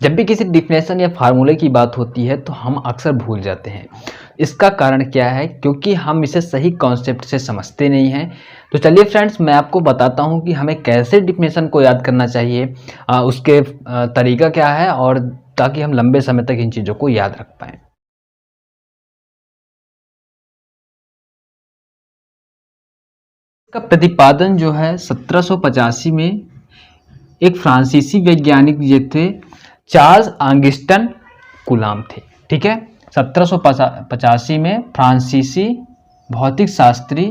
जब भी किसी डिफिनेशन या फार्मूले की बात होती है तो हम अक्सर भूल जाते हैं। इसका कारण क्या है? क्योंकि हम इसे सही कॉन्सेप्ट से समझते नहीं हैं। तो चलिए फ्रेंड्स, मैं आपको बताता हूं कि हमें कैसे डिफिनेशन को याद करना चाहिए, उसके तरीका क्या है, और ताकि हम लंबे समय तक इन चीज़ों को याद रख पाएँ। इसका प्रतिपादन जो है 1785 में एक फ्रांसीसी वैज्ञानिक ये थे, चार्ल्स ऑगस्टिन कूलॉम थे। ठीक है, 1785 में फ्रांसीसी भौतिक शास्त्री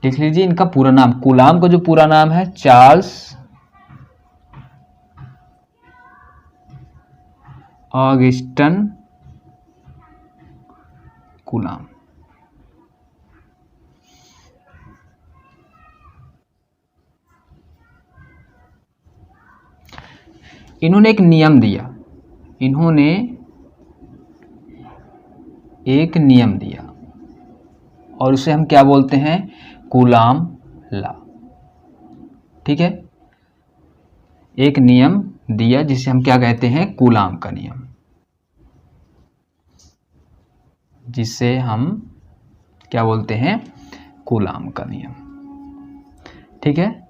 लिख लीजिए इनका पूरा नाम। कूलॉम का जो पूरा नाम है चार्ल्स ऑगस्टिन कूलॉम। इन्होंने एक नियम दिया और उसे हम क्या बोलते हैं? Coulomb law. ठीक है, एक नियम दिया जिसे हम क्या कहते हैं? कूलॉम का नियम, जिसे हम क्या बोलते हैं? कूलॉम का नियम। ठीक है,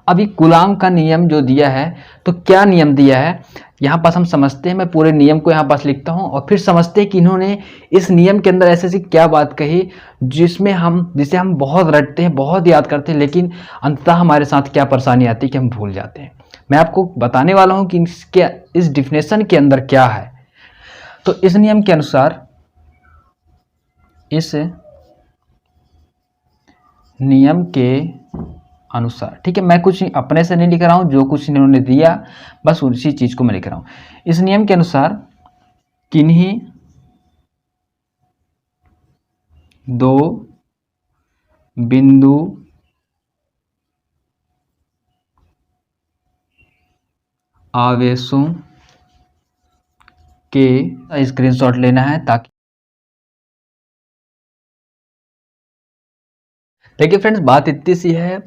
अभी कूलॉम का नियम जो दिया है, तो क्या नियम दिया है यहाँ पास हम समझते हैं। मैं पूरे नियम को यहाँ पास लिखता हूँ और फिर समझते हैं कि इन्होंने इस नियम के अंदर ऐसी क्या बात कही जिसे हम बहुत रटते हैं, बहुत याद करते हैं, लेकिन अंततः हमारे साथ क्या परेशानी आती है कि हम भूल जाते हैं। मैं आपको बताने वाला हूँ कि इस डिफिनेशन के अंदर क्या है। तो इस नियम के अनुसार, ठीक है, मैं कुछ अपने से नहीं लिख रहा हूं, जो कुछ इन्होंने दिया बस उसी चीज को मैं लिख रहा हूं। इस नियम के अनुसार किन्हीं दो बिंदु आवेशों के स्क्रीनशॉट लेना है ताकि देखिए फ्रेंड्स, बात इतनी सी है।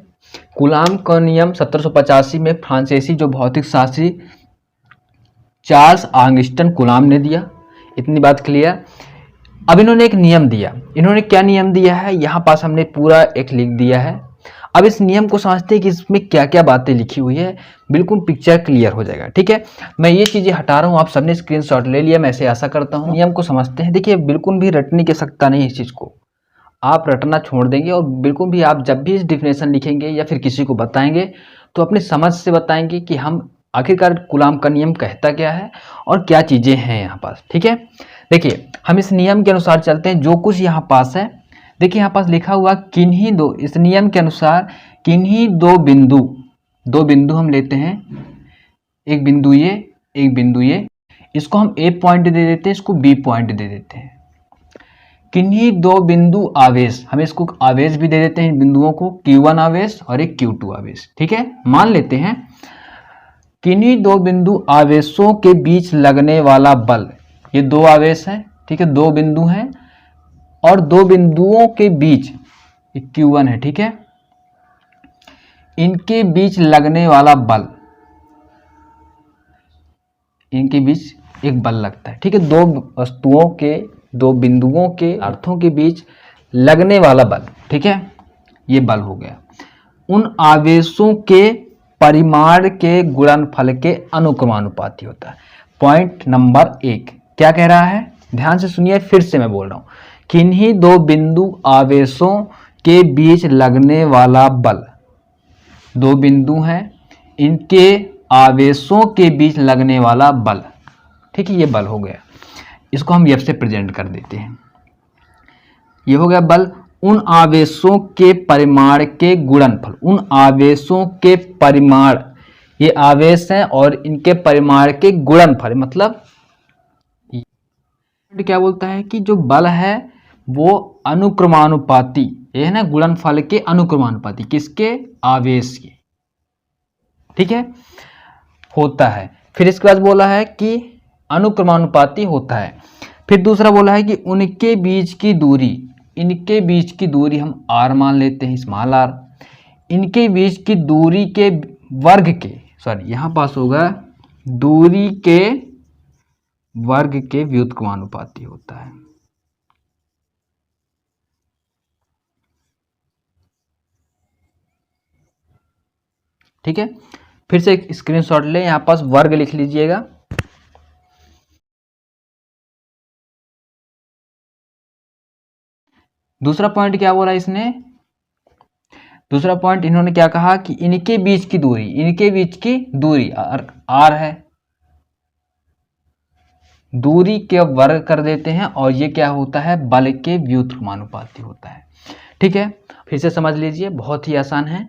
कूलॉम का नियम 1785 में फ्रांसीसी जो भौतिक शास्त्री चार्ल्स ऑगस्टिन कूलॉम ने दिया। इतनी बात क्लियर। अब इन्होंने एक नियम दिया। इन्होंने क्या नियम दिया है यहाँ पास हमने पूरा एक लिख दिया है। अब इस नियम को समझते हैं कि इसमें क्या क्या बातें लिखी हुई है, बिल्कुल पिक्चर क्लियर हो जाएगा। ठीक है, मैं ये चीजें हटा रहा हूँ, आप सबने स्क्रीनशॉट ले लिया, मैं ऐसे आशा करता हूँ। नियम को समझते हैं। देखिए, बिल्कुल भी रटने की आवश्यकता नहीं है। इस चीज को आप रटना छोड़ देंगे और बिल्कुल भी आप जब भी इस डिफिनेशन लिखेंगे या फिर किसी को बताएंगे तो अपनी समझ से बताएंगे कि हम आखिरकार कूलॉम का नियम कहता क्या है और क्या चीजें हैं यहाँ पास। ठीक है, देखिए हम इस नियम के अनुसार चलते हैं। जो कुछ यहाँ पास है, देखिए यहाँ पास लिखा हुआ इस नियम के अनुसार किन्हीं दो बिंदु हम लेते हैं, एक बिंदु ये, इसको हम ए पॉइंट दे देते हैं, इसको बी पॉइंट दे देते हैं। किन्हीं दो बिंदु आवेश, हम इसको आवेश भी दे देते हैं इन बिंदुओं को, Q1 आवेश और एक Q2 आवेश। ठीक है, मान लेते हैं किन्हीं दो बिंदु आवेशों के बीच लगने वाला बल, ये दो आवेश हैं। ठीक है, दो बिंदु हैं और दो बिंदुओं के बीच Q1 है। ठीक है, इनके बीच लगने वाला बल, इनके बीच एक बल लगता है। ठीक है, दो बिंदुओं के अर्थों के बीच लगने वाला बल। ठीक है, ये बल हो गया। उन आवेशों के परिमाण के गुणनफल के अनुक्रमानुपाती होता है। पॉइंट नंबर 1 क्या कह रहा है, ध्यान से सुनिए, फिर से मैं बोल रहा हूं। किन्हीं दो बिंदु आवेशों के बीच लगने वाला बल, दो बिंदु हैं, इनके आवेशों के बीच लगने वाला बल। ठीक है, ये बल हो गया। इसको हम F से प्रेजेंट कर देते हैं। ये हो गया बल। उन आवेशों के परिमाण के गुणनफल, उन आवेशों के परिमाण, ये आवेश हैं और इनके परिमाण के गुणनफल, मतलब क्या बोलता है कि जो बल है वो अनुक्रमानुपाती, ये है ना, गुणनफल के अनुक्रमानुपाती, किसके? आवेश के। ठीक है, होता है। फिर इसके बाद बोला है कि अनुक्रमानुपाती होता है। फिर दूसरा बोला है कि उनके बीच की दूरी, इनके बीच की दूरी हम r मान लेते हैं, स्मॉल r। इनके बीच की दूरी के वर्ग के, सॉरी यहाँ पास होगा दूरी के वर्ग के व्युत्क्रमानुपाती होता है। ठीक है, फिर से एक स्क्रीनशॉट ले, यहां पास वर्ग लिख लीजिएगा। दूसरा पॉइंट क्या बोला इसने, दूसरा पॉइंट इन्होंने क्या कहा कि इनके बीच की दूरी, इनके बीच की दूरी r है, दूरी के वर्ग कर देते हैं और ये क्या होता है, बल के व्युत्क्रमानुपाती होता है। ठीक है, फिर से समझ लीजिए, बहुत ही आसान है।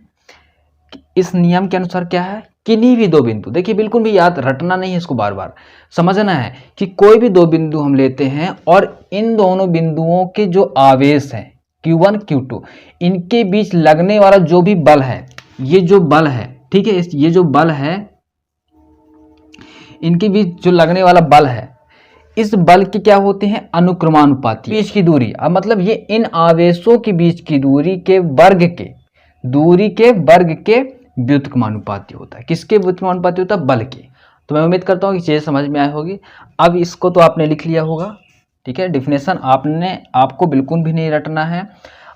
इस नियम के अनुसार क्या है, किन्हीं भी दो बिंदु, देखिए बिल्कुल भी याद रटना नहीं है, इसको बार बार समझना है कि कोई भी दो बिंदु हम लेते हैं और इन दोनों बिंदुओं के जो आवेश हैं Q1 Q2, इनके बीच लगने वाला जो भी बल है, ये जो बल है, ठीक है, ये जो बल है, इनके बीच जो लगने वाला बल है, इस बल के क्या होते हैं, अनुक्रमानुपाती। बीच की दूरी, अब मतलब ये इन आवेशों के बीच की दूरी के वर्ग के, दूरी के वर्ग के व्युत्क्रमानुपाती होता है। किसके व्युत्क्रमानुपाती होता है, बल के। तो मैं उम्मीद करता हूँ कि चीज़ें समझ में आई होगी। अब इसको तो आपने लिख लिया होगा, ठीक है, डिफिनेशन आपको बिल्कुल भी नहीं रटना है,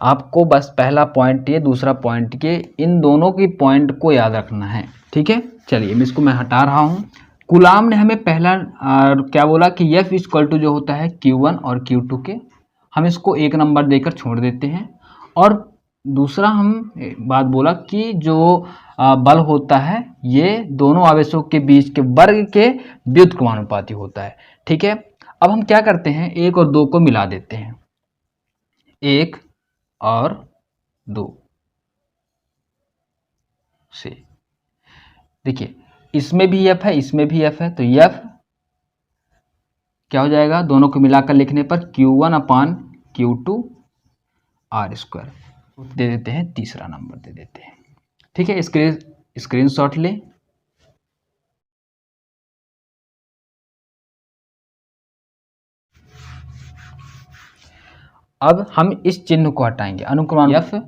आपको बस पहला पॉइंट ये, दूसरा पॉइंट ये, इन दोनों की पॉइंट को याद रखना है। ठीक है, चलिए इसको मैं हटा रहा हूँ। कूलाम ने हमें पहला क्या बोला कि F इक्वल टू जो होता है Q1 और Q2 के, हम इसको 1 नंबर देकर छोड़ देते हैं। और दूसरा हम बात बोला कि जो बल होता है ये दोनों आवेशों के बीच के वर्ग के व्युत्क्रमानुपाती होता है। ठीक है, अब हम क्या करते हैं, 1 और 2 को मिला देते हैं, 1 और 2 से। देखिए इसमें भी F है, इसमें भी F है, तो F क्या हो जाएगा, दोनों को मिलाकर लिखने पर Q1 अपान Q2 r²। दे देते हैं, तीसरा नंबर दे देते हैं। ठीक है, स्क्रीनशॉट ले। अब हम इस चिन्ह को हटाएंगे, अनुक्रमानुपाती F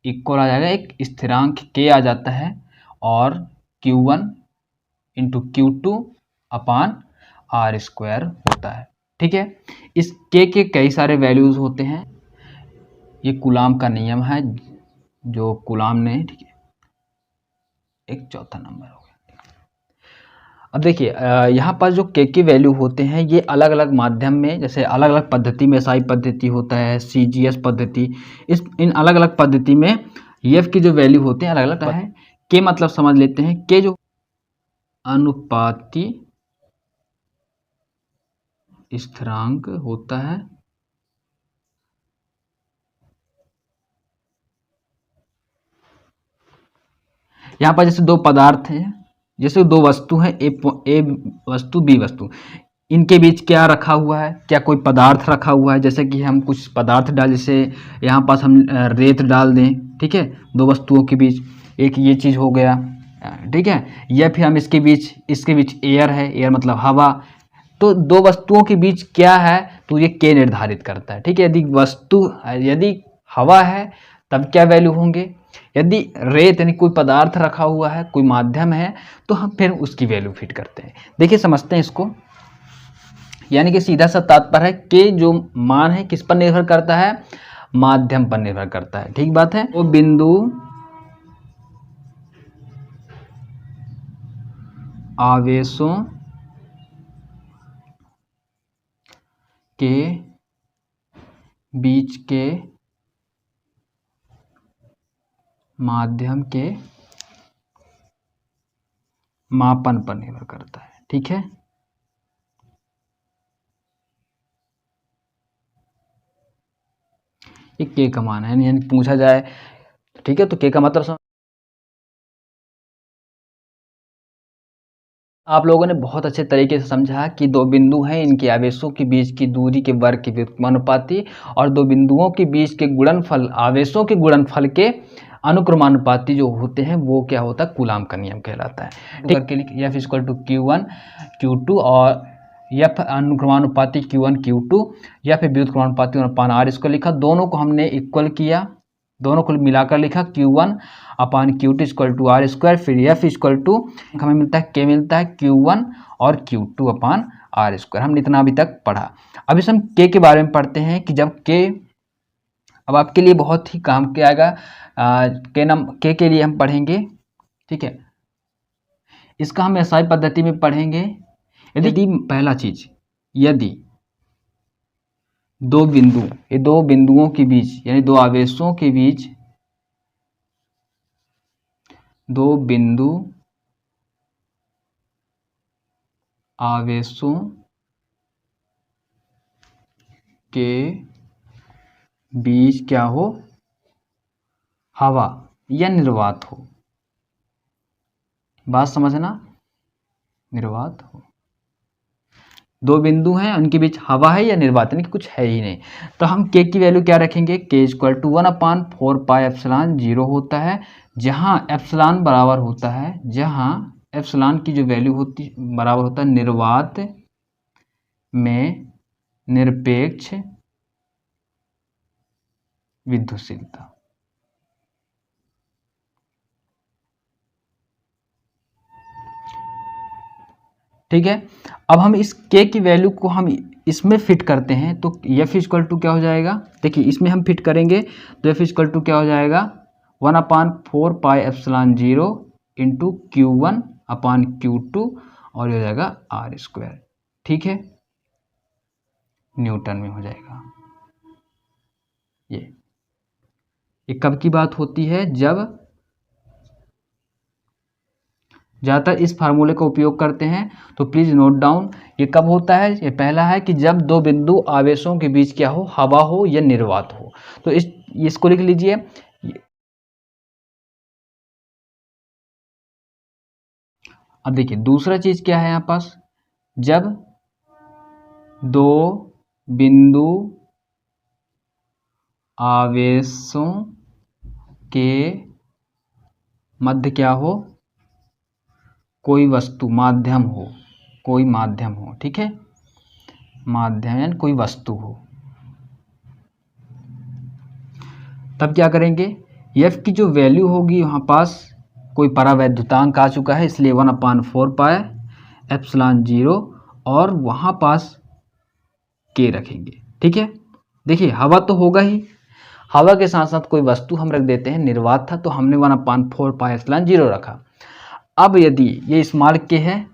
इक्वल आ जाएगा, एक स्थिरांक K आ जाता है और Q1 इंटू Q2 अपान r² होता है। ठीक है, इस K के कई सारे वैल्यूज होते हैं, ये कूलाम का नियम है जो कूलाम ने, ठीक है, एक चौथा नंबर हो गया। अब देखिए यहाँ पर जो K के वैल्यू होते हैं ये अलग अलग माध्यम में, जैसे अलग अलग पद्धति में SI पद्धति होता है, CGS पद्धति, इन अलग अलग पद्धति में F की जो वैल्यू होते हैं अलग अलग है। K मतलब समझ लेते हैं, K जो अनुपाती स्थिरांक होता है, यहाँ पर जैसे दो पदार्थ हैं, जैसे दो वस्तु हैं, ए वस्तु बी वस्तु, इनके बीच क्या रखा हुआ है, क्या कोई पदार्थ रखा हुआ है, जैसे कि हम कुछ पदार्थ डाल, जैसे यहाँ पास हम रेत डाल दें, ठीक है, दो वस्तुओं के बीच एक ये चीज़ हो गया, ठीक है, या फिर हम इसके बीच एयर है, एयर मतलब हवा, तो दो वस्तुओं के बीच क्या है, तो ये K निर्धारित करता है। ठीक है, यदि हवा है तब क्या वैल्यू होंगे, यदि रेत यानी कोई पदार्थ रखा हुआ है, कोई माध्यम है, तो हम फिर उसकी वैल्यू फिट करते हैं। देखिए समझते हैं इसको, यानी कि सीधा सा तात्पर्य है कि जो मान है किस पर निर्भर करता है, माध्यम पर निर्भर करता है। ठीक बात है, वो बिंदु आवेशों के बीच के माध्यम के मापन पर निर्भर करता है। ठीक है, ये K का मान है, यानी पूछा जाए, ठीक है, तो K का मतलब आप लोगों ने बहुत अच्छे तरीके से समझा कि दो बिंदु हैं, इनके आवेशों के बीच की दूरी के वर्ग के व्युत्क्रमानुपाती, और दो बिंदुओं के बीच के गुणनफल, आवेशों के गुणनफल के अनुक्रमानुपाती जो होते हैं वो क्या होता है, कूलाम का नियम कहलाता है। ठीक है, F equal to Q1 Q2 और F अनुक्रमानुपाती Q1 Q2 या फिर व्युत्क्रमानुपाती 1/r² लिखा, दोनों को हमने इक्वल किया, दोनों को मिलाकर लिखा Q1/Q2 = r², फिर F = हमें मिलता है K मिलता है Q1 और Q2/r²। हमने इतना अभी तक पढ़ा। अब इस हम K के बारे में पढ़ते हैं कि जब K अब आपके लिए बहुत ही काम के आएगा। K के लिए हम पढ़ेंगे, ठीक है, इसका हम SI पद्धति में पढ़ेंगे। यदि पहला चीज, यदि दो बिंदुओं के बीच यानी दो आवेशों के बीच, दो बिंदु आवेशों के बीच क्या हो, हवा या निर्वात हो, बात समझना, निर्वात हो, दो बिंदु हैं उनके बीच हवा है या निर्वात यानी कि कुछ है ही नहीं, तो हम K की वैल्यू क्या रखेंगे, K = 1/4πε0 होता है, जहां एप्सिलॉन बराबर होता है, जहां एप्सिलॉन की जो वैल्यू होती बराबर होता है निर्वात में निरपेक्ष विद्युतशीलता। ठीक है, अब हम इस K की वैल्यू को हम इसमें फिट करते हैं तो F = क्या हो जाएगा, देखिए इसमें हम फिट करेंगे तो F = क्या हो जाएगा, 1/4πε0 × Q1/Q2 और हो जाएगा r², ठीक है, न्यूटन में हो जाएगा। ये कब की बात होती है, जब ज़्यादातर इस फार्मूले का उपयोग करते हैं, तो प्लीज़ नोट डाउन। ये कब होता है, ये पहला है कि जब दो बिंदु आवेशों के बीच क्या हो, हवा हो या निर्वात हो, तो इसको लिख लीजिए। अब देखिए दूसरा चीज क्या है यहाँ पास, जब दो बिंदु आवेशों के मध्य क्या हो, कोई वस्तु, माध्यम हो, कोई माध्यम हो, ठीक है, माध्यम यानी कोई वस्तु हो, तब क्या करेंगे, F की जो वैल्यू होगी वहाँ पास कोई परावैद्युतांक आ चुका है, इसलिए 1/4πε0 और वहाँ पास K रखेंगे, ठीक है। देखिए हवा तो होगा ही, हवा के साथ साथ कोई वस्तु हम रख देते हैं, निर्वात था तो हमने 1/4πε0 रखा। अब यदि ये स्मॉल K है,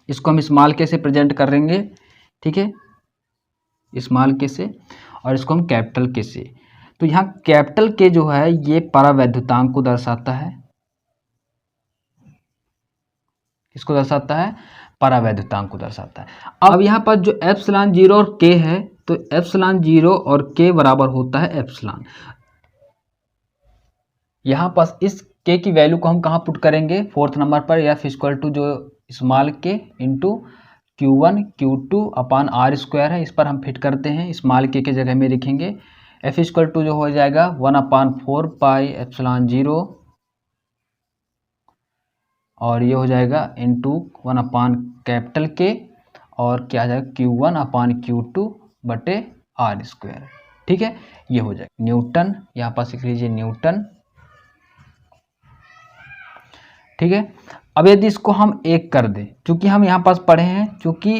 इसको हम स्मॉल K से प्रेजेंट करेंगे, ठीक है, स्मॉल K से, और इसको हम कैपिटल K से, तो यहाँ कैपिटल K जो है ये परावैद्युतांक को दर्शाता है, इसको दर्शाता है, परावैद्युतांक को दर्शाता है। अब यहाँ पर जो ε0 और K है, तो ε0 और K बराबर होता है एप्सिलॉन। यहाँ पर इस K की वैल्यू को हम कहाँ पुट करेंगे, 4th नंबर पर, F = जो स्मॉल K × Q1 Q2/r² है, इस पर हम फिट करते हैं, स्मॉल K के जगह में लिखेंगे, F = जो हो जाएगा 1/4πε0 और ये हो जाएगा × 1/K और क्या आ जाएगा Q1/Q2/r², ठीक है, ये हो जाएगा न्यूटन, यहाँ पास लिख लीजिए न्यूटन, ठीक है। अब यदि इसको हम एक कर दें, चूंकि हम यहाँ पास पढ़े हैं, चूंकि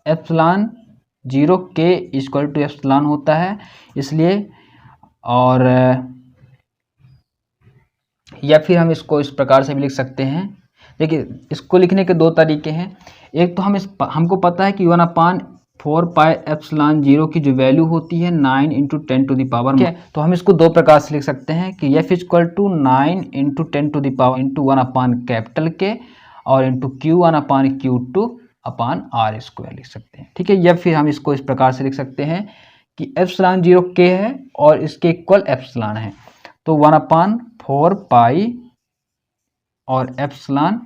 ε0 K = एप्सिलॉन होता है, इसलिए, और या फिर हम इसको इस प्रकार से भी लिख सकते हैं। देखिए इसको लिखने के दो तरीके हैं, एक तो हमको पता है कि 1/4πε0 की जो वैल्यू होती है 9 × 10⁻, ठीक है, तो हम इसको दो प्रकार से लिख सकते हैं कि F = 9 × 10⁻⁰ 1/K और Q1/Q2/r² लिख सकते हैं, ठीक है, या फिर हम इसको इस प्रकार से लिख सकते हैं कि ε0 K है और इसके इक्वल एप्सिलॉन है, तो 1/4π और एप्सिलॉन।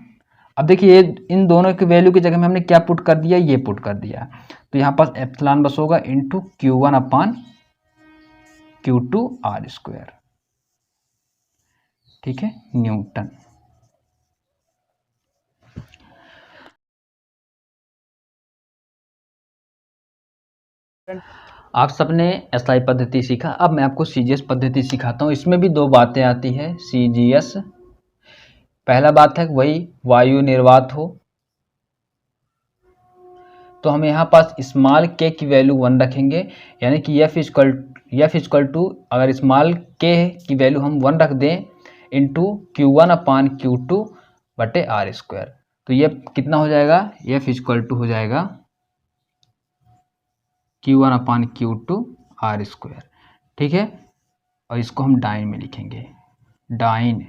अब देखिए इन दोनों की वैल्यू की जगह में हमने क्या पुट कर दिया, ये पुट कर दिया, तो यहाँ पास एप्सिलॉन बस होगा × Q1/Q2/r², ठीक है, न्यूटन। आप सबने एसआई पद्धति सीखा, अब मैं आपको सीजीएस पद्धति सिखाता हूँ। इसमें भी दो बातें आती है सीजीएस। पहला बात है वही वायु निर्वात हो, तो हम यहाँ पास स्मॉल के की वैल्यू 1 रखेंगे, यानी कि एफ इक्वल टू अगर स्मॉल के की वैल्यू हम 1 रख दें इंटू Q1/Q2 बटे आर स्क्वायर, तो ये कितना हो जाएगा, एफ इक्वल टू हो जाएगा Q1/Q2 आर स्क्वायर। ठीक है, और इसको हम डाइन में लिखेंगे, डाइन।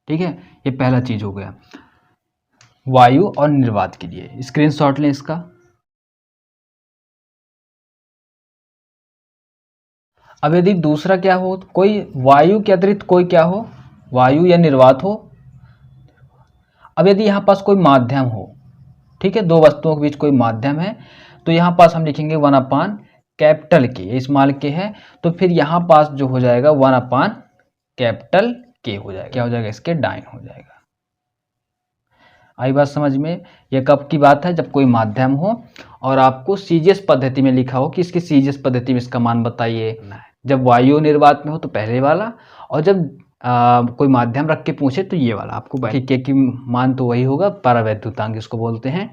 ठीक है, ये पहला चीज हो गया वायु और निर्वात के लिए। स्क्रीनशॉट लें इसका। अब यदि दूसरा क्या हो, कोई वायु के अतिरिक्त कोई क्या हो, वायु या निर्वात हो। अब यदि यहाँ पास कोई माध्यम हो, ठीक है, दो वस्तुओं के बीच कोई माध्यम है, तो यहाँ पास हम लिखेंगे 1/कैपिटल के, स्मॉल के है, तो फिर यहाँ पास जो हो जाएगा 1/कैपिटल के हो जाएगा। क्या हो जाएगा, इसके डाइन हो जाएगा। आई बात समझ में। यह कब की बात है, जब कोई माध्यम हो और आपको सीजीएस पद्धति में लिखा हो कि इसकी सीजीएस पद्धति में इसका मान बताइए। जब वायु निर्वात में हो तो पहले वाला, और जब कोई माध्यम रख के पूछे तो ये वाला आपको के की मान तो वही होगा, परावैद्युतांक इसको बोलते हैं।